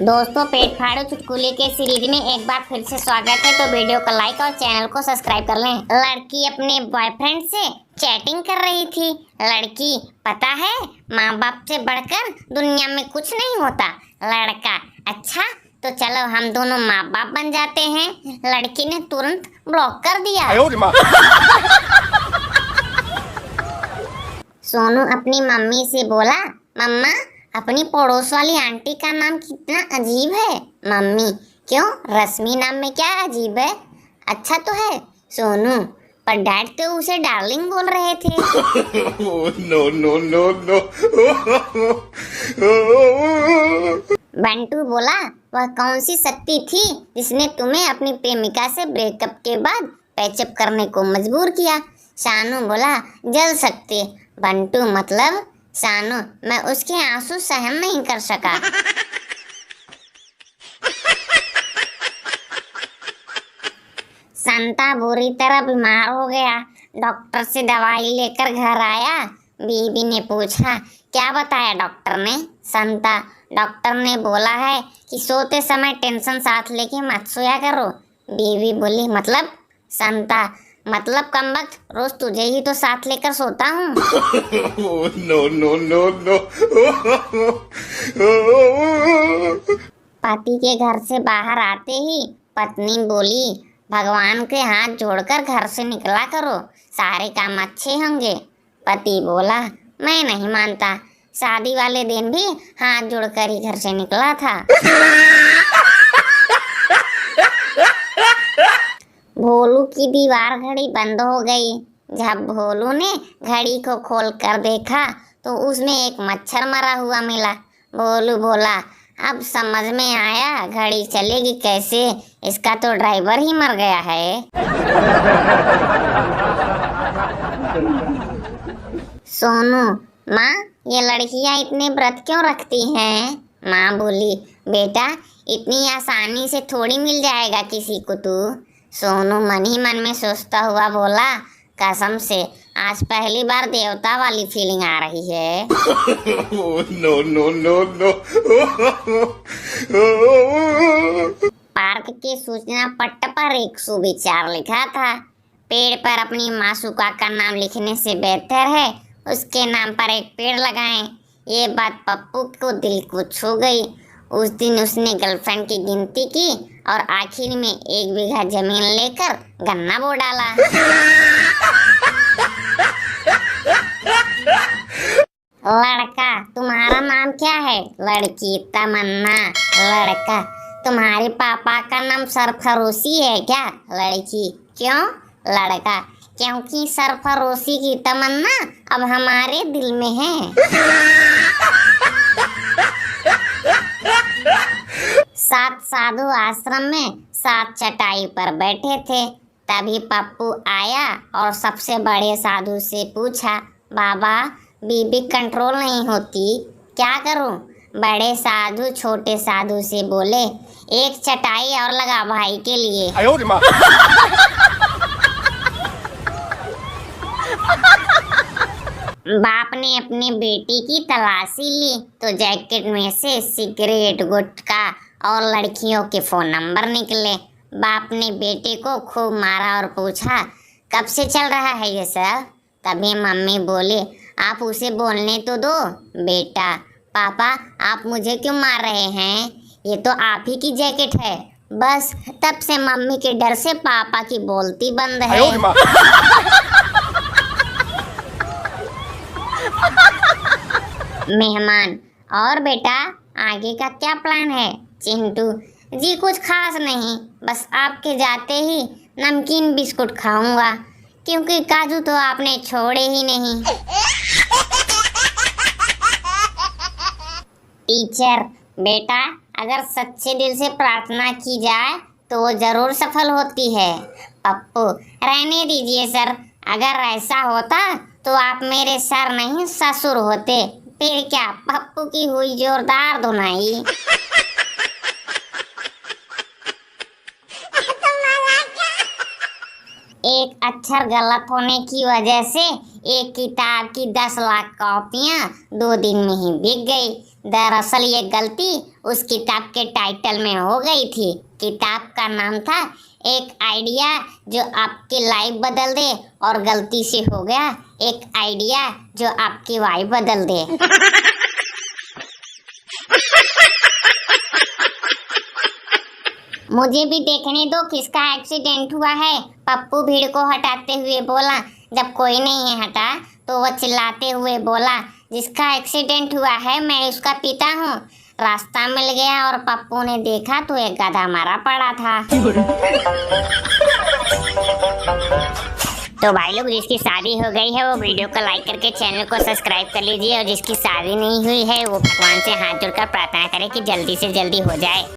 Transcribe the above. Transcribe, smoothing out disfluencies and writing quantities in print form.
दोस्तों, पेट फाड़ो चुटकुले के सीरीज में एक बार फिर से स्वागत है। तो वीडियो को लाइक और चैनल को सब्सक्राइब कर लें। लड़की अपने बॉयफ्रेंड से चैटिंग कर रही थी। लड़की, पता है माँ बाप से बढ़कर दुनिया में कुछ नहीं होता। लड़का, अच्छा तो चलो हम दोनों माँ बाप बन जाते हैं। लड़की ने तुरंत ब्लॉक कर दिया। सोनू अपनी मम्मी से बोला, मम्मा अपनी पड़ोस वाली आंटी का नाम कितना अजीब है। मम्मी, क्यों, रश्मि नाम में क्या अजीब है? अच्छा तो है। सोनू, पर डैड तो उसे डार्लिंग बोल रहे थे। No no no no. Bantu बोला, वह कौन सी शक्ति थी जिसने तुम्हें अपनी प्रेमिका से ब्रेकअप के बाद पैचअप करने को मजबूर किया? शानू बोला, जल सकती। बंटू, मतलब? शानू, मैं उसके आंसू सहन नहीं कर सका। संता बुरी तरह बीमार हो गया। डॉक्टर से दवाई लेकर घर आया। बीबी ने पूछा, क्या बताया डॉक्टर ने? संता, डॉक्टर ने बोला है कि सोते समय टेंशन साथ लेके मत सोया करो। बीवी बोली, मतलब? संता, मतलब कमबख्त, रोज तुझे ही तो साथ लेकर सोता हूँ। No no no no. पति के घर से बाहर आते ही पत्नी बोली, भगवान के हाथ जोड़कर घर से निकला करो, सारे काम अच्छे होंगे। पति बोला, मैं नहीं मानता, शादी वाले दिन भी हाथ जोड़कर ही घर से निकला था। भोलू की दीवार घड़ी बंद हो गई। जब भोलू ने घड़ी को खोल कर देखा तो उसमें एक मच्छर मरा हुआ मिला। भोलू बोला, अब समझ में आया घड़ी चलेगी कैसे, इसका तो ड्राइवर ही मर गया है। सोनू, माँ ये लड़कियाँ इतने व्रत क्यों रखती हैं? माँ बोली, बेटा इतनी आसानी से थोड़ी मिल जाएगा किसी को तू। सोनू मन ही मन में सोचता हुआ बोला, कसम से आज पहली बार देवता वाली फीलिंग आ रही है। No no no no. Park के सूचना पट्ट पर एक सुविचार लिखा था, पेड़ पर अपनी मासूका का नाम लिखने से बेहतर है उसके नाम पर एक पेड़ लगाएं। ये बात पप्पू को दिल को छू गई। उस दिन उसने गर्लफ्रेंड की गिनती की और आखिर में 1 बीघा जमीन लेकर गन्ना बो डाला। लड़का, तुम्हारा नाम क्या है? लड़की, तमन्ना। लड़का, तुम्हारे पापा का नाम सरफरोशी है क्या? लड़की, क्यों? लड़का, क्योंकि सरफरोशी की तमन्ना अब हमारे दिल में है। 7 साधु आश्रम में 7 चटाई पर बैठे थे। तभी पप्पू आया और सबसे बड़े साधु से पूछा, बाबा बीबी कंट्रोल नहीं होती, क्या करूं? बड़े साधु छोटे साधु से बोले, 1 चटाई और लगा भाई के लिए। बाप ने अपनी बेटी की तलाशी ली तो जैकेट में से सिगरेट, गुटखा और लड़कियों के फोन नंबर निकले। बाप ने बेटे को खूब मारा और पूछा, कब से चल रहा है ये सब? तभी मम्मी बोली, आप उसे बोलने तो दो। बेटा, पापा आप मुझे क्यों मार रहे हैं? ये तो आप ही की जैकेट है। बस तब से मम्मी के डर से पापा की बोलती बंद है। मेहमान, और बेटा आगे का क्या प्लान है? चिंटू जी, कुछ खास नहीं, बस आपके जाते ही नमकीन बिस्कुट खाऊंगा, क्योंकि काजू तो आपने छोड़े ही नहीं। टीचर, बेटा अगर सच्चे दिल से प्रार्थना की जाए तो वो जरूर सफल होती है। पप्पू, रहने दीजिए सर, अगर ऐसा होता तो आप मेरे सर नहीं ससुर होते। फिर क्या, पप्पू की हुई जोरदार धुनाई। एक अक्षर गलत होने की वजह से एक किताब की 10 लाख कॉपियां 2 दिन में ही बिक गई। दरअसल ये गलती उस किताब के टाइटल में हो गई थी। किताब का नाम था एक आइडिया जो आपकी लाइफ बदल दे, और गलती से हो गया एक आइडिया जो आपकी वाइफ बदल दे। मुझे भी देखने दो किसका एक्सीडेंट हुआ है। पप्पू भीड़ को हटाते हुए बोला। जब कोई नहीं हटा तो वह चिल्लाते हुए बोला, जिसका एक्सीडेंट हुआ है मैं उसका पिता हूँ। रास्ता मिल गया और पप्पू ने देखा तो एक गधा मरा पड़ा था। तो भाई लोग, जिसकी शादी हो गई है वो वीडियो को लाइक करके चैनल को सब्सक्राइब कर लीजिए, और जिसकी शादी नहीं हुई है वो भगवान से हाथ जोड़कर प्रार्थना करे कि जल्दी से जल्दी हो जाए।